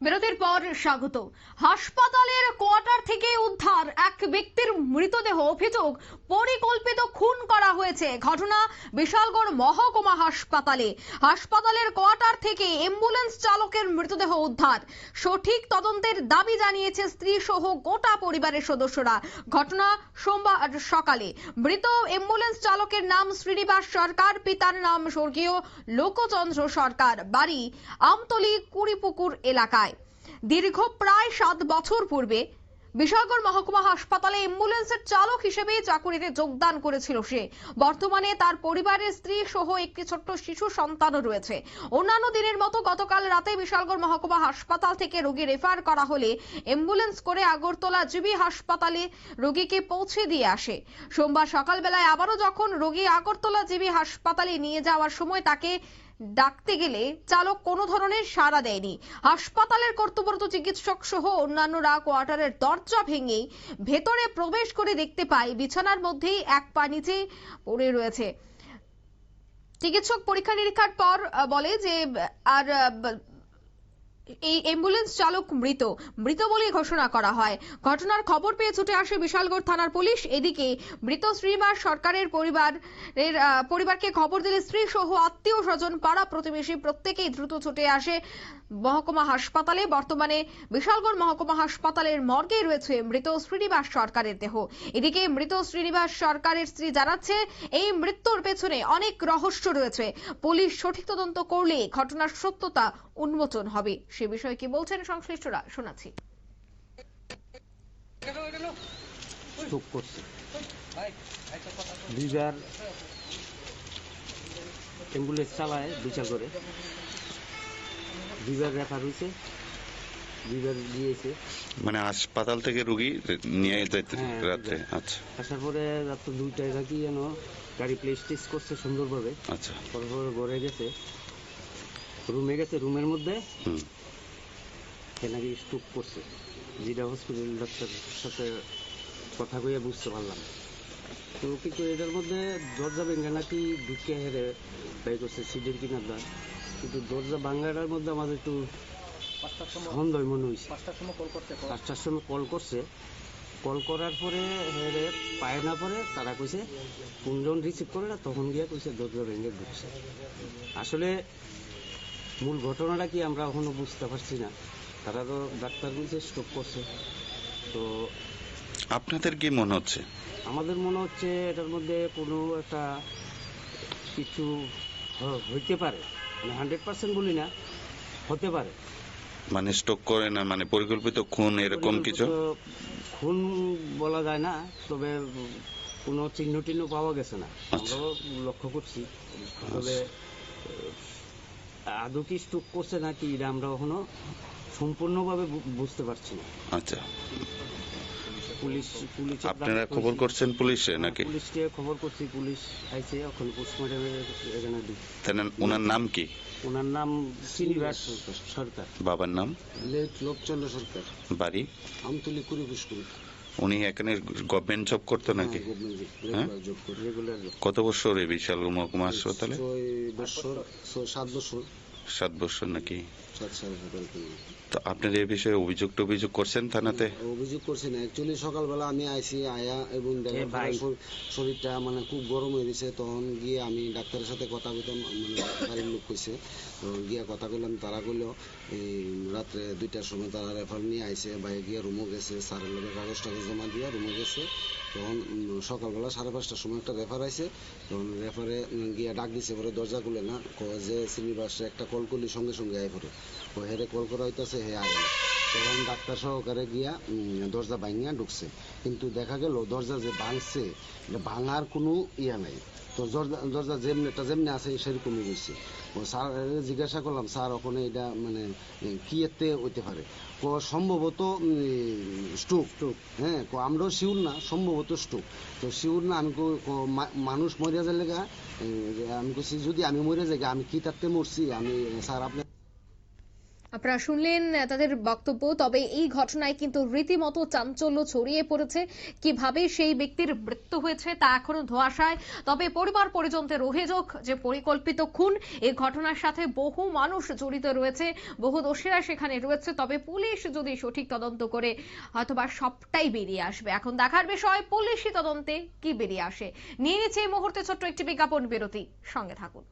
বিরতির পর স্বাগত। হাসপাতালের কোয়ার্টার থেকে উদ্ধার এক ব্যক্তির মৃতদেহ। অভিযোগ পরিকল্পিত খুন করা হয়েছে। ঘটনা বিশালগড় মহকুমা হাসপাতালে। হাসপাতালের কোয়ার্টার থেকে অ্যাম্বুলেন্স চালকের মৃতদেহ উদ্ধার। সঠিক তদন্তের দাবি জানিয়েছে স্ত্রী সহ গোটা পরিবারের সদস্যরা। ঘটনা সোমবার সকালে। মৃত অ্যাম্বুলেন্স চালকের নাম শ্রীনিবাস সরকার, পিতার নাম স্বর্গীয় লোকচন্দ্র সরকার, বাড়ি আমতলী কুড়িপুকুর এলাকায়। দীর্ঘ প্রায় 7 বছর পূর্বে বিশালগড় মহকুমা হাসপাতালে অ্যাম্বুলেন্সের চালক হিসেবে চাকুরিতে যোগদান করেছিল সে। বর্তমানে তার পরিবারের স্ত্রী সহ একটি ছোট্ট শিশু সন্তানও রয়েছে। অন্যান্য দিনের মতো গতকাল রাতে বিশালগড় মহকুমা হাসপাতাল থেকে রোগী রেফার করা হলে অ্যাম্বুলেন্স করে আগরতলা জিবি হাসপাতালে রোগীকে পৌঁছে দিয়ে আসে। সোমবার সকালবেলায় আবারও যখন রোগী আগরতলা জিবি হাসপাতালে নিয়ে যাওয়ার সময় তাকে ডাকতে গেলে চালক কোনো ধরনের সাড়া দেয়নি। হাসপাতালের কর্তব্যরত চিকিৎসক সহ অন্যান্যরা কোয়ার্টারের দরজা ভেঙে ভেতরে প্রবেশ করে দেখতে পায় বিছানার মধ্যেই এক পা নিচে পড়ে রয়েছে। চিকিৎসক পরীক্ষা নিরীক্ষার পর বলে যে এই অ্যাম্বুলেন্স চালক মৃত বলে ঘোষণা করা হয়। ঘটনার খবর পেয়ে ছুটে আসে বিশালগড় থানার পুলিশ। এদিকে মৃত শ্রীনিবাস সরকারের পরিবারকে খবর দিলে স্ত্রী সহ আত্মীয় স্বজন, পাড়া প্রতিবেশী প্রত্যেকেই দ্রুত ছুটে আসে মহকুমা হাসপাতালে। বর্তমানে বিশালগড় মহকুমা হাসপাতালের মর্গে রয়েছে মৃত শ্রীনিবাস সরকারের দেহ। এদিকে মৃত শ্রীনিবাস সরকারের স্ত্রী জানাচ্ছে, এই মৃত্যুর পেছনে অনেক রহস্য রয়েছে। পুলিশ সঠিক তদন্ত করলে ঘটনার সত্যতা উন্মোচন হবে। সে বিষয়ে কি বলছেন সংশ্লিষ্টরা, শোনাচ্ছি। অ্যাম্বুলেন্স চালায় বিচার করে দুইবার রেফার হয়েছে, দুইবার দিয়েছে। মানে হাসপাতাল থেকে রোগী নিয়ে যেতে রাতে। আচ্ছা, আসার পরে রাত 2টায় নাকি যেন গাড়ি প্লেস টেস্ট করছে সুন্দরভাবে। আচ্ছা, তারপরে ঘরে গেছে, রুমে গেছে, রুমের মধ্যে নাকি স্ট্রোক করছে। যেটা হসপিটাল ডাক্তারের সাথে কথা কইয়া বুঝতে পারলাম। তো কিন্তু এটার মধ্যে দরজা ভেঙে নাকি ঢুকে হেরে ব্যয় করছে সিটের কিনার দ্বার। কিন্তু দরজা ভাঙাটার মধ্যে আমাদের একটু সন্দেহ মনে হয়েছে। 5টার সময় কল করছে। কল করার পরে হেরে পায় না, পরে তারা কইছে কোনজন রিসিভ করে না, তখন গিয়া কইছে দরজা ভেঙে ঢুকছে। আসলে মূল ঘটনাটা কি আমরা এখনো বুঝতে পারছি না। তারা তো ডাক্তার বলছে স্ট্রোক করছে। তো আপনাদের কি মনে হচ্ছে? আমাদের মনে হচ্ছে এটার মধ্যে কোনো একটা কিছু হইতে পারে, মানে 100% বলি না, হতে পারে। মানে স্ট্রোক করে না, মানে পরিকল্পিত খুন এরকম কিছু? খুন বলা যায় না, তবে কোনো চিহ্ন টিহ্ন পাওয়া গেছে না, আমরাও লক্ষ্য করছি। তবে আদৌ কি স্ট্রোক করছে নাকি এটা আমরা এখনো সম্পূর্ণভাবে বুঝতে পারছি না। আচ্ছা, পুলিশ আপনারা খবর করছেন পুলিশে নাকি? পুলিশকে খবর করছি, পুলিশ আইছে, এখন পোস্টমর্টমে এখানে। ওনার নাম কি? ওনার নাম শ্রীনিবাস সরকার। বাবার নাম? লোকচন্দ্র সরকার, বাড়ি আমতলী কুড়িপুকুর। উনি এখানে গভর্নমেন্ট জব করতো নাকি? কত বছর এই বিশাল মহকুমা হাসপাতালে? 7 বছর। 7 বছর নাকি? 7 তো আপনার এই বিষয়ে অভিযোগ করছেন থানাতে? অভিযোগ করছি না, অ্যাকচুয়ালি সকালবেলা আমি আইসি আয়া এবং শরীরটা মানে খুব গরম হয়ে গেছে। তখন গিয়ে আমি ডাক্তারের সাথে কথা বলতাম, মানে বাড়ির লোক কইছে, তো গিয়ে কথা বললাম। তারা কইলো এই রাত্রে 2টার সময় তারা রেফার নিয়ে আইসে, বাইরে গিয়ে রুমও গেছে, স্যারের লোকে কাগজ টাগজ জমা দিয়ে রুমে গেছে। তখন সকালবেলা 5:30টার সময় একটা রেফার আইসে। তখন রেফারে গিয়ে ডাক দিছে, পরে দরজা খুলে না, যে শ্রীনিবাস একটা কল করলি সঙ্গে সঙ্গে আয় পরে ও হেরে কল করা হইতেছে, হে আগে। তখন ডাক্তার সহকারে গিয়া দরজা ভাঙিয়া ঢুকছে, কিন্তু দেখা গেল দরজা যে ভাঙছে ভাঙার কোনো ইয়া নাই। তো দরজা যেমনি আছে সেরকমই হয়েছে। ও স্যার জিজ্ঞাসা করলাম, স্যার ওখানে এটা মানে কি এতে হইতে পারে? সম্ভবত স্ট্রোক। হ্যাঁ, আমরাও শিউর না, সম্ভবত স্ট্রোক। তো শিউর না, আমি মানুষ মরিয়া যায় লেগা, আমি কইছি যদি আমি মরে যাই আমি কি তাতে মরছি, আমি স্যার আপনার আপনারা শুনলেন তাদের বক্তব্য। তবে এই ঘটনায় কিন্তু রীতিমতো চাঞ্চল্য ছড়িয়ে পড়েছে। কিভাবে সেই ব্যক্তির মৃত্যু হয়েছে তা এখনো ধোঁয়াশায়। তবে পরিবার পরিজনদের অভিযোগ যে পরিকল্পিত খুন, এই ঘটনার সাথে বহু মানুষ জড়িত রয়েছে, বহু দোষীরা সেখানে রয়েছে। তবে পুলিশ যদি সঠিক তদন্ত করে হয়তোবা সবটাই বেরিয়ে আসবে। এখন দেখার বিষয় পুলিশি তদন্তে কি বেরিয়ে আসে। নিয়ে নিচ্ছে এই মুহূর্তে ছোট্ট একটি বিজ্ঞাপন বিরতি, সঙ্গে থাকুন।